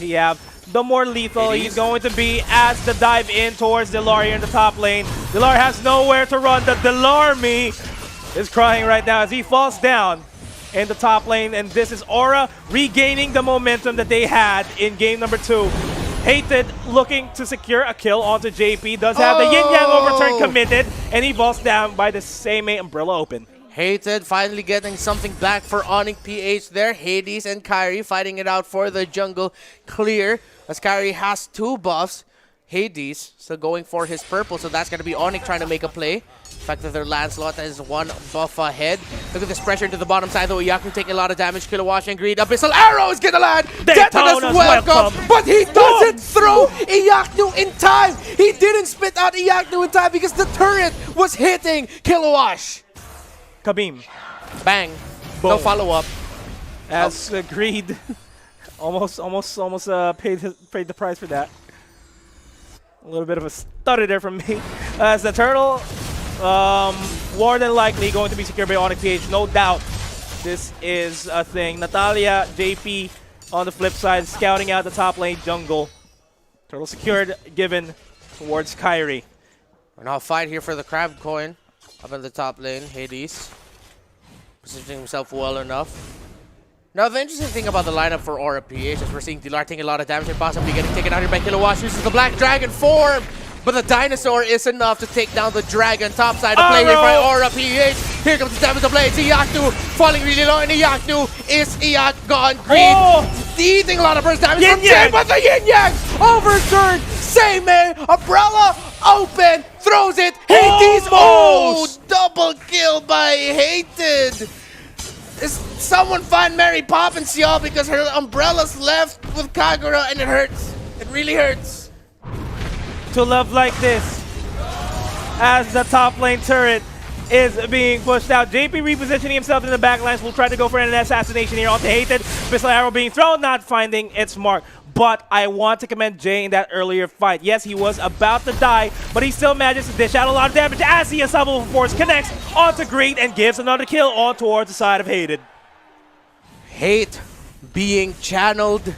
he have, the more lethal he's going to be as the dive in towards Delar here in the top lane. Delar has nowhere to run. The Delarmy is crying right now as he falls down in the top lane, and this is Aura regaining the momentum that they had in game number 2. Hated looking to secure a kill onto JP, does have the Yin Yang overturn committed, and he falls down by the same Umbrella Open. Hated finally getting something back for INVITATIONAL there. Hades and Kyrie fighting it out for the jungle clear, as Kyrie has 2 buffs. Hades still going for his purple, so that's going to be Onyx trying to make a play. The fact that their Lancelot is 1 buff ahead. Look at this pressure into the bottom side, though. Iyaku taking a lot of damage. Kilowatt and Greed. Abyssal Arrow is going to land. Detona's welcome, but he doesn't throw Iyaku in time. He didn't spit out Iyaku in time because the turret was hitting Kilowatt. Kabim. Bang. Boom. No follow-up. As Greed almost paid the price for that. A little bit of a stutter there from me. As the turtle, more than likely going to be secured by INVITATIONAL, no doubt. This is a thing. Natalia, JP on the flip side, scouting out the top lane jungle. Turtle secured, given towards Kyrie. We're now fight here for the crab coin. Up in the top lane, Hades positioning himself well enough. Now, the interesting thing about the lineup for AuraPH is we're seeing Delar taking a lot of damage and possibly getting taken out here by Kilowatt. Uses the Black Dragon form, but the Dinosaur is enough to take down the Dragon. Topside of play here by AuraPH. Here comes the damage to play. It's Iyaku falling really low, and Iyaku is gone green. Eating a lot of burst damage from Jay, but the Yin Yang overturned. Same Umbrella open, throws it. Hades, double kill by Hated. Is someone find Mary Poppins, y'all, because her Umbrella's left with Kagura, and it hurts. It really hurts. To love like this, as the top lane turret is being pushed out. JP repositioning himself in the backlines. Will try to go for an assassination here onto Hated. Pistol arrow being thrown, not finding its mark. But I want to commend Jay in that earlier fight. Yes, he was about to die, but he still manages to dish out a lot of damage as the Unstoppable Force connects onto Greed and gives another kill on towards the side of Hated. Hate being channeled,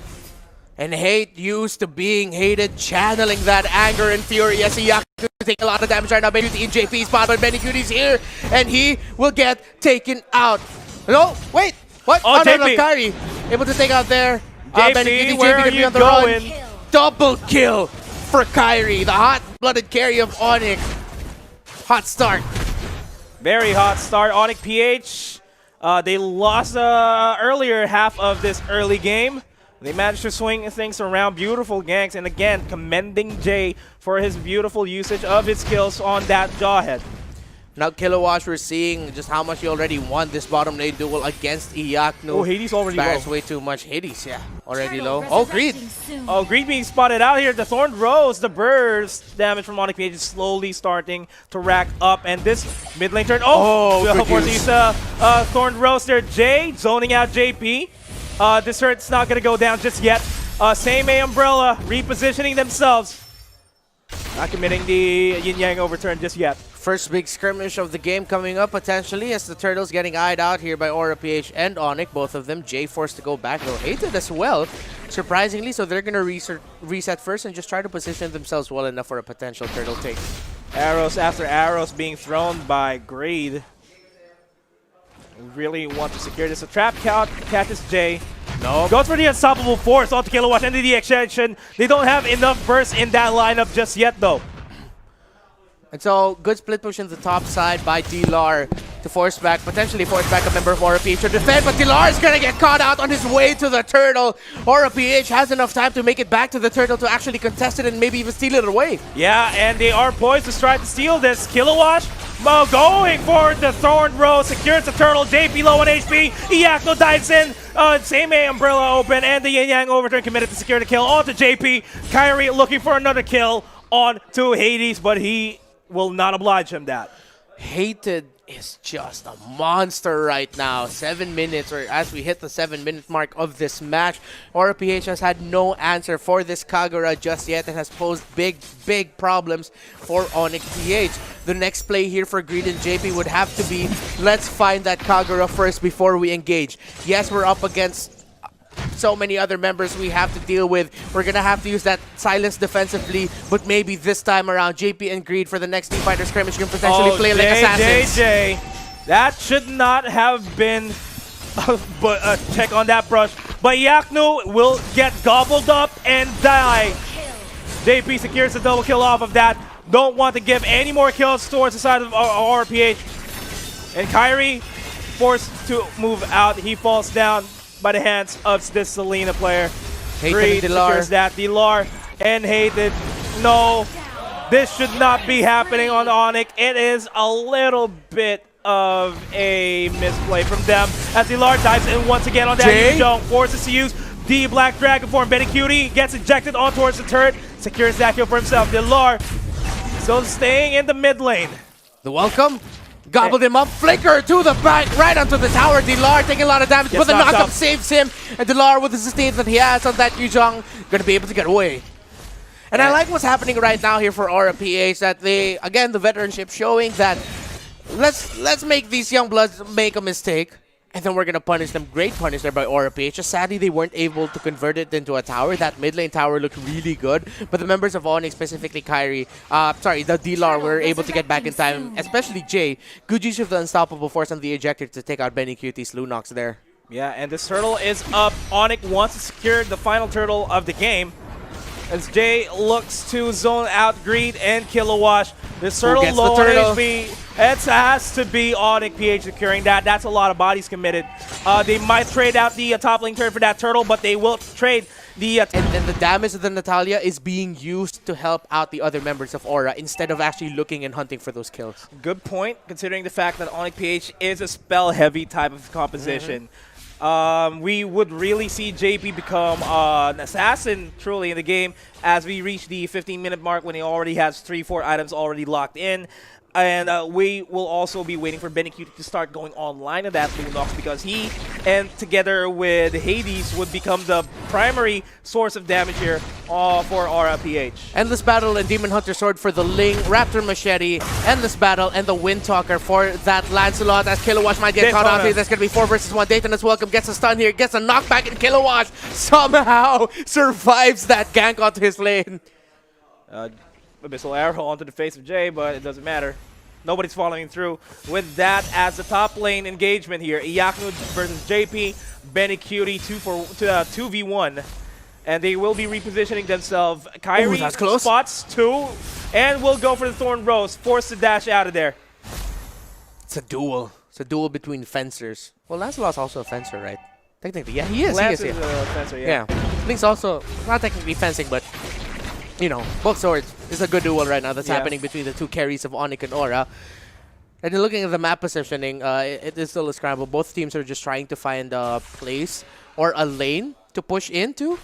and hate used to being hated, channeling that anger and fury. Yes, Iyaku taking a lot of damage right now. Benny in JP's spot, but Benny is here, and he will get taken out. No, wait, what? Oh, no, no, Kyrie able to take out there. JP, where are you going? Double kill for Kyrie, the hot-blooded carry of Onyx. Hot start. Very hot start. INVITATIONAL, they lost earlier half of this early game. They managed to swing things around. Beautiful ganks, and again, commending Jay for his beautiful usage of his skills on that Jawhead. Now, Kilowatt, we're seeing just how much he already won this bottom lane duel against Iyaku. Oh, Hades already low. Way too much. Hades, yeah, already low. Oh, Greed. Oh, Greed being spotted out here. The Thorned Rose, the burst damage from INVITATIONAL is slowly starting to rack up. And this mid lane turn. Of course, he's Thorned Rose there. Jay zoning out JP. This hurt's not going to go down just yet. Same Umbrella repositioning themselves. Not committing the Yin Yang overturn just yet. First big skirmish of the game coming up potentially, as the Turtles getting eyed out here by AuraPH and Onyx, both of them. Jay forced to go back, though Hated as well, surprisingly, so they're going to reset first and just try to position themselves well enough for a potential Turtle take. Arrows after arrows being thrown by Greed. Really want to secure this. A trap count catches Jay. No. Goes for the Unstoppable Force onto Kilowatt and the extension. They don't have enough burst in that lineup just yet, though. And so, good split push in the top side by Delar to potentially force back a member of AuraPH to defend, but Delar is going to get caught out on his way to the Turtle. AuraPH has enough time to make it back to the Turtle to actually contest it and maybe even steal it away. Yeah, and they are poised to try to steal this. Kilowatt going for the Thorned Rose, secures the Turtle. JP low on HP. Iyaku dives in. Same Umbrella open, and the Yin Yang overturn committed to secure the kill onto JP. Kyrie looking for another kill onto Hades, but he will not oblige him that. Hated is just a monster right now. 7 minutes, or as we hit the 7-minute mark of this match, AuraPH has had no answer for this Kagura just yet and has posed big problems for INVITATIONAL. The next play here for Greed and JP would have to be, let's find that Kagura first before we engage. Yes, we're up against so many other members we have to deal with. We're going to have to use that silence defensively, but maybe this time around, JP and Greed for the next team fighter scrimmage can potentially play like assassins. JJ, that should not have been a check on that brush, but Yaknu will get gobbled up and die. JP secures the double kill off of that. Don't want to give any more kills towards the side of AuraPH. And Kyrie forced to move out. He falls down by the hands of this Selena player. Greed secures that. Dilar and Hated. No, this should not be happening on Onyx. It is a little bit of a misplay from them as Dilar dives in once again on that jump. Forces to use the Black Dragon form. Benny Cutie gets ejected on towards the turret. Secures that kill for himself. Dilar still staying in the mid lane. The welcome. Gobbled him up. Flicker to the back, right onto the tower. Dilar taking a lot of damage, but the knockup saves him. And Dilar, with the sustain that he has on that Yuzhong, going to be able to get away. And I like what's happening right now here for AuraPH, that they, again, the veteranship showing that let's make these young bloods make a mistake, and then we're going to punish them. Great punish there by AuraPH. Just sadly, they weren't able to convert it into a tower. That mid lane tower looked really good, but the members of Onyx, specifically Kyrie, the Dilar, were able to get back in time, especially Jay. Good use of the unstoppable force on the ejector to take out Benny Cutie's Lunox there. Yeah, and this turtle is up. Onyx wants to secure the final turtle of the game as Jay looks to zone out Greed and Kilowash. This turtle low on HP. It has to be AuraPH securing that. That's a lot of bodies committed. They might trade out the top lane turret for that turtle, but they will trade the... and then the damage of the Natalia is being used to help out the other members of Aura instead of actually looking and hunting for those kills. Good point, considering the fact that AuraPH is a spell-heavy type of composition. We would really see JP become an assassin truly in the game as we reach the 15-minute mark when he already has 3-4 items already locked in. And we will also be waiting for Benny Cutie to start going online in that Lunox because he, and together with Hades, would become the primary source of damage here for AuraPH. Endless Battle and Demon Hunter Sword for the Ling, Raptor Machete, Endless Battle, and the Wind Talker for that Lancelot as Kilowash might get caught out here. That's going to be 4 versus 1. Dayton is welcome, gets a stun here, gets a knockback, and Kilowash somehow survives that gank onto his lane. Abyssal arrow onto the face of Jay, but it doesn't matter. Nobody's following through with that as the top lane engagement here. Iyaknu versus JP, Benny Cutie 2v1. And they will be repositioning themselves. Kyrie spots 2 and will go for the Thorn Rose, forced to dash out of there. It's a duel. It's a duel between fencers. Well, Lancelot's also a fencer, right? Technically, yeah, he is. Lance is a fencer, yeah. Link's also not technically fencing, but you know, both swords. It's a good duel right now that's happening between the two carries of Onyx and Aura. And then looking at the map positioning, it is still a scramble. Both teams are just trying to find a place or a lane to push into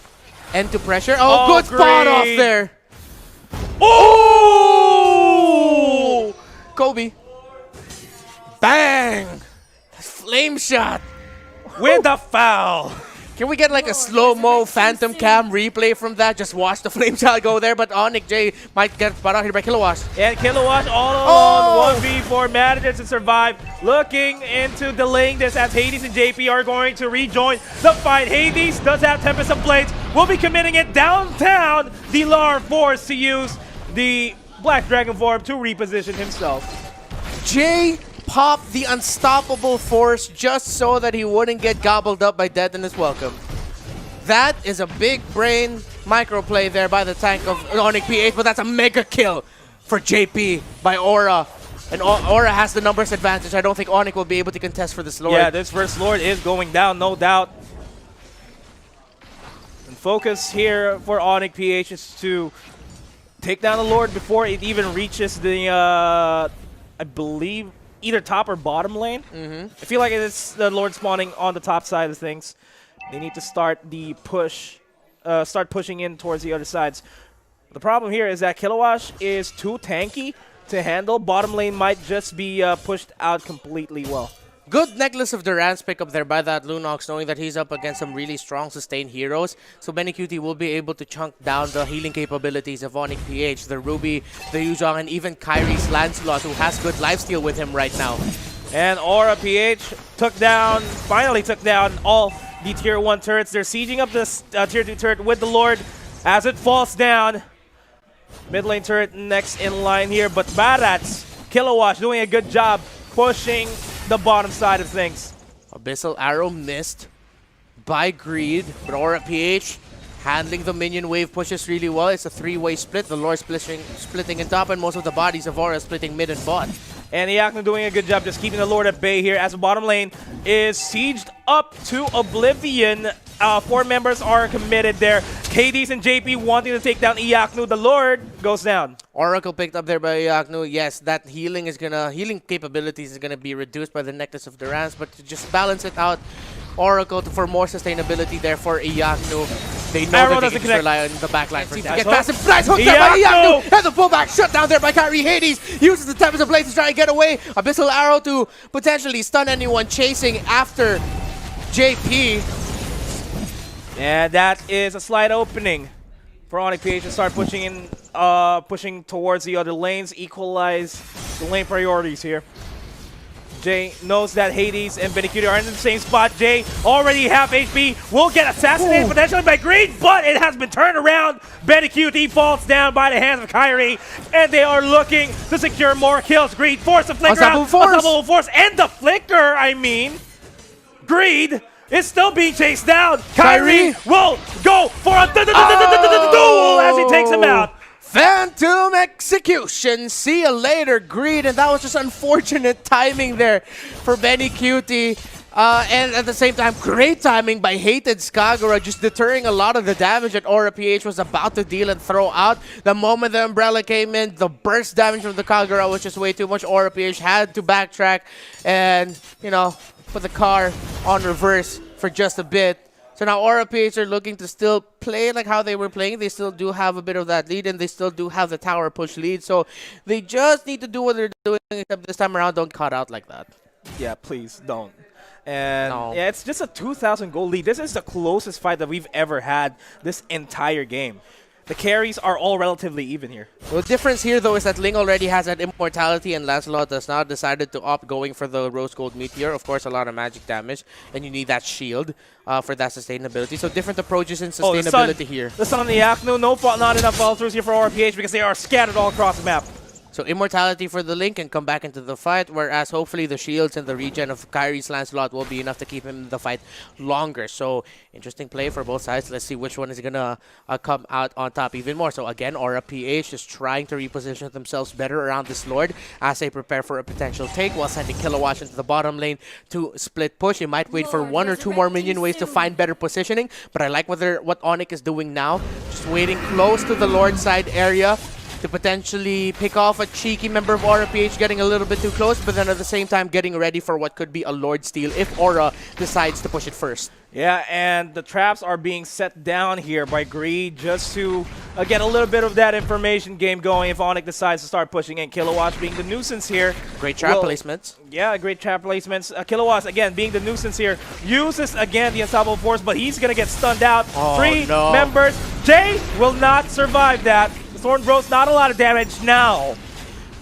and to pressure. Oh, good spot off there. Oh! Kobe. Bang! Flame shot. With the foul. Can we get like a slow-mo phantom cam replay from that? Just watch the flame shot go there, but Onyx J might get spot out here by Kilowash. And Kilowash all alone, 1v4, manages to survive. Looking into delaying this as Hades and JP are going to rejoin the fight. Hades does have Tempest of Blades, will be committing it downtown. Dilar forced to use the Black Dragon form to reposition himself. Jay popped the unstoppable force just so that he wouldn't get gobbled up by Dead in his welcome. That is a big brain microplay there by the tank of AuraPH, but that's a mega kill for JP by Aura. And Aura has the numbers advantage. I don't think Onyx will be able to contest for this Lord. Yeah, this first Lord is going down, no doubt. And focus here for AuraPH is to take down the Lord before it even reaches the, I believe, either top or bottom lane. I feel like it's the Lord spawning on the top side of things. They need to start the push, start pushing in towards the other sides. The problem here is that Kilowash is too tanky to handle. Bottom lane might just be pushed out completely well. Good Necklace of Durance pick up there by that Lunox, knowing that he's up against some really strong sustained heroes. So Benny Cutie will be able to chunk down the healing capabilities of AuraPH, the Ruby, the Yuzhong, and even Kyrie's Lancelot, who has good lifesteal with him right now. And AuraPH finally took down all the tier 1 turrets. They're sieging up this tier 2 turret with the Lord as it falls down. Mid lane turret next in line here, but Barats, Kilowatt doing a good job pushing the bottom side of things. Abyssal Arrow missed by Greed, but AuraPH handling the minion wave pushes really well. It's a 3-way split. The Lord splitting in top, and most of the bodies of Aura splitting mid and bot. And Iacno doing a good job just keeping the Lord at bay here as the bottom lane is sieged up to oblivion. 4 members are committed there. KDs and JP wanting to take down Iacno. The Lord goes down. Oracle picked up there by Iacno. Yes, that healing capabilities is gonna be reduced by the Necklace of Durance, but to just balance it out, Oracle for more sustainability there for Iacno. They know Arrow that they doesn't can just connect. rely on the back line for to Nice get hook. past him. Nice hook there by Iacno! Iacno! And the pullback shut down there by Kyrie. Hades uses the Tempest of Blades to try and get away. Abyssal Arrow to potentially stun anyone chasing after JP. And that is a slight opening for AuraPH to start pushing towards the other lanes, equalize the lane priorities here. Jay knows that Hades and Benikudi are in the same spot. Jay already half HP, will get assassinated potentially by Greed, but it has been turned around. Benikudi falls down by the hands of Kyrie, and they are looking to secure more kills. Greed force the flicker out, unstoppable force, and the flicker, I mean. Greed is still being chased down. Kyrie will go for a duel as he takes him out. Phantom execution. See you later, Greed. And that was just unfortunate timing there for Benikudi. And at the same time, great timing by Hated Skagura, just deterring a lot of the damage that AuraPH was about to deal and throw out. The moment the Umbrella came in, the burst damage from the Kagura was just way too much. AuraPH had to backtrack and, you know, put the car on reverse for just a bit. So now AuraPH are looking to still play like how they were playing. They still do have a bit of that lead, and they still do have the tower push lead. So they just need to do what they're doing, except this time around, don't cut out like that. Yeah, please don't. And yeah, it's just a 2,000 gold lead. This is the closest fight that we've ever had this entire game. The carries are all relatively even here. Well, the difference here, though, is that Ling already has that immortality, and Lancelot has now decided to opt going for the Rose Gold Meteor. Of course, a lot of magic damage, and you need that shield for that sustainability. So different approaches in sustainability here. The Sun on the Iacno, not enough follow-throughs here for AuraPH because they are scattered all across the map. So immortality for the Link can come back into the fight, whereas hopefully the shields and the regen of Kyrie's Lancelot will be enough to keep him in the fight longer. So interesting play for both sides. Let's see which one is going to come out on top even more. So again, AuraPH is trying to reposition themselves better around this Lord as they prepare for a potential take while sending Kilowatt into the bottom lane to split push. He might wait for 1 or 2 more minion waves to find better positioning, but I like what Onyx is doing now. Just waiting close to the Lord side area to potentially pick off a cheeky member of AuraPH getting a little bit too close, but then at the same time getting ready for what could be a Lord steal if Aura decides to push it first. Yeah, and the traps are being set down here by Greed just to get a little bit of that information game going if Onyx decides to start pushing in. Kilowatt being the nuisance here. Great trap placements. Yeah, great trap placements. Kilowatt, again, being the nuisance here, uses, again, the unstoppable force, but he's going to get stunned out. Oh, 3 no. members. Jay will not survive that. Thorn Bro's not a lot of damage now.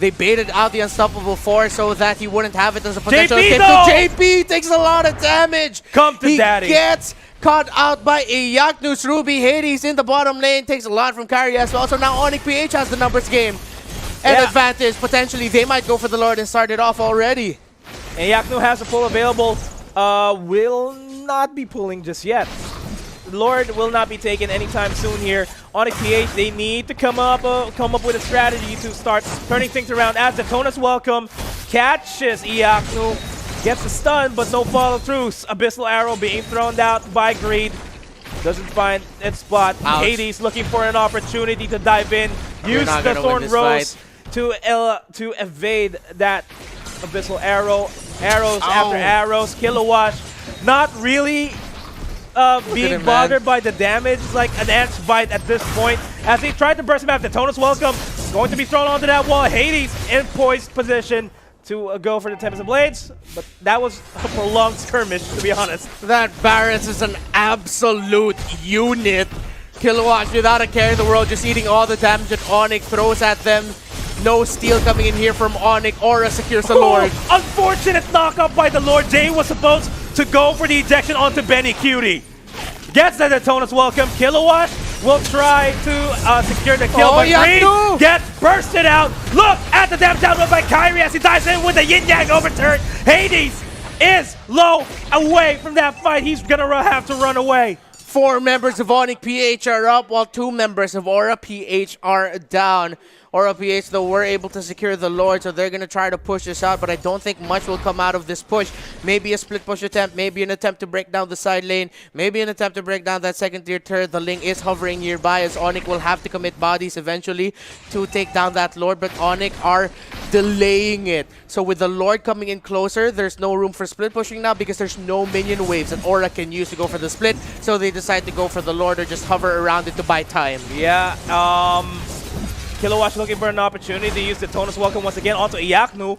They baited out the unstoppable force so that he wouldn't have it as a potential JP escape. though! So JP takes a lot of damage. Come to daddy. He gets caught out by Iacno's Ruby. Hades in the bottom lane takes a lot from Kyrie as well. So now AuraPH has the numbers game and advantage. Potentially, they might go for the Lord and start it off already. And Iacno has a pull available. Will not be pulling just yet. Lord will not be taken anytime soon here. AuraPH, they need to come up with a strategy to start turning things around as Daytona's welcome catches Iacno, gets the stun, but no follow-throughs. Abyssal Arrow being thrown out by Greed. Doesn't find its spot. Ouch. Hades looking for an opportunity to dive in. Use the Thorn Rose to evade that Abyssal Arrow. Arrows after arrows. Kilowatt not really being bothered by the damage, like an ant's bite at this point. As he tried to burst him out, Daytona's welcome going to be thrown onto that wall. Hades in poised position to go for the Tempest of Blades, but that was a prolonged skirmish, to be honest. That Barretts is an absolute unit. Kilowatt without a care in the world, just eating all the damage that Onyx throws at them. No steal coming in here from Onyx. Aura secures the Lord. Unfortunate knock-up by the Lord. Jay was supposed to go for the ejection onto Benny Cutie. Gets the Daytona's welcome. Kilowatt will try to secure the kill, but Green gets bursted out. Look at the damage output by Kyrie as he dives in with the yin-yang overturn. Hades is low away from that fight. He's gonna have to run away. 4 members of Onyx PH are up, while 2 members of AuraPH are down. AuraPH, though, were able to secure the Lord, so they're going to try to push this out, but I don't think much will come out of this push. Maybe a split push attempt, maybe an attempt to break down the side lane, maybe an attempt to break down that second-tier turret. The Ling is hovering nearby, as Onyx will have to commit bodies eventually to take down that Lord, but Onyx are delaying it. So with the Lord coming in closer, there's no room for split pushing now because there's no minion waves that Aura can use to go for the split, so they decide to go for the Lord or just hover around it to buy time. Yeah, Kilowatt looking for an opportunity to use the Daytona's welcome once again onto Iaknu.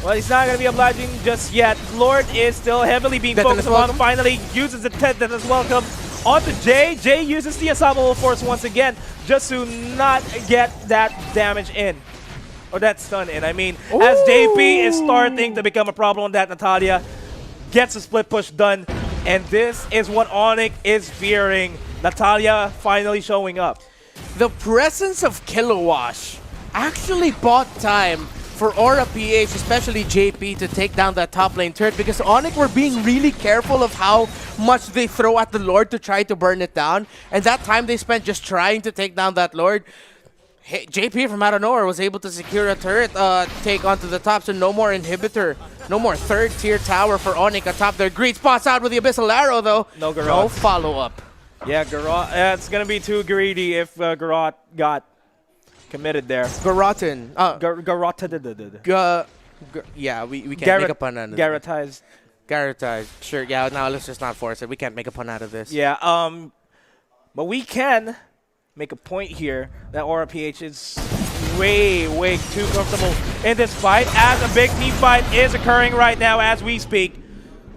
Well, he's not going to be obliging just yet. Lord is still heavily being focused on. Finally uses the Daytona's welcome onto Jay. Jay uses the Unstoppable Force once again just to not get that damage in. Or that stun in, I mean. Ooh. As JP is starting to become a problem on that, Natalia gets a split push done. And this is what Onyx is fearing. Natalia finally showing up. The presence of Kilowatt actually bought time for AuraPH, especially JP, to take down that top lane turret, because Onyx were being really careful of how much they throw at the Lord to try to burn it down. And that time they spent just trying to take down that Lord, JP from out of nowhere was able to secure a turret take onto the top, so no more inhibitor. No more third-tier tower for Onyx atop their greed. Spots out with the Abyssal Arrow, though. No follow-up. Yeah, Garrote, it's going to be too greedy if Garrote got committed there. Garroten. Garrote. Yeah, we can't make a pun out of this. Garrotized. Garrotized. Sure, yeah, no, let's just not force it. We can't make a pun out of this. Yeah, but we can make a point here that AuraPH is way too comfortable in this fight, as a big team fight is occurring right now as we speak.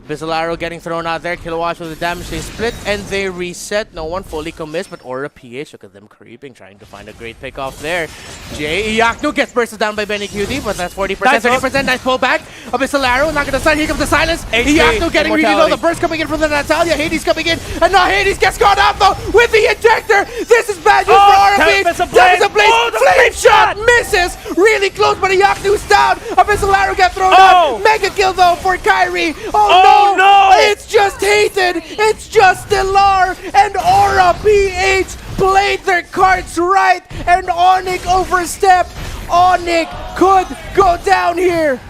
Abyssal Arrow getting thrown out there. Kilowatt with the damage. They split and they reset. No one fully commits, but AuraPH, look at them creeping, trying to find a great pick off there. Iaknu gets bursted down by Benny QD, but that's 40%, 30%. Nice pullback. Abyssal Arrow not gonna start. Here comes the silence. Iaknu getting really low. The burst coming in from the Natalia. Hades coming in, and now Hades gets caught out though with the ejector. This is bad news for AuraPH. Tempest Ablaze. Oh, the flame shot misses. Really close, but Iaknu's down. Abyssal Arrow gets thrown out. Mega kill though for Kyrie. Oh no! It's just Hated, it's just Dilar, and AuraPH played their cards right, and Onyx overstepped. Onyx could go down here.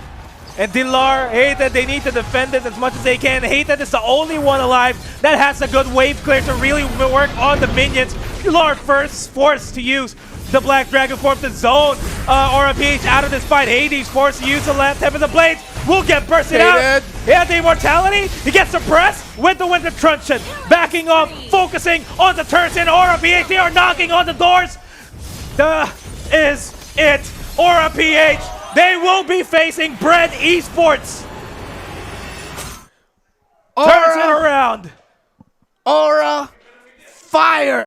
And Dilar, Hated, they need to defend this as much as they can. Hated is the only one alive that has a good wave clear to really work on the minions. Dilar first forced to use the Black Dragon form to zone AuraPH out of this fight. Hades forced to use the left Tempest of Blades. Will get bursted out. He has the immortality. He gets suppressed with the Winter Truncheon. Backing off, focusing on the turns in AuraPH. They are knocking on the doors. Is it AuraPH? They will be facing Bread Esports. Turns it around. Aura fire.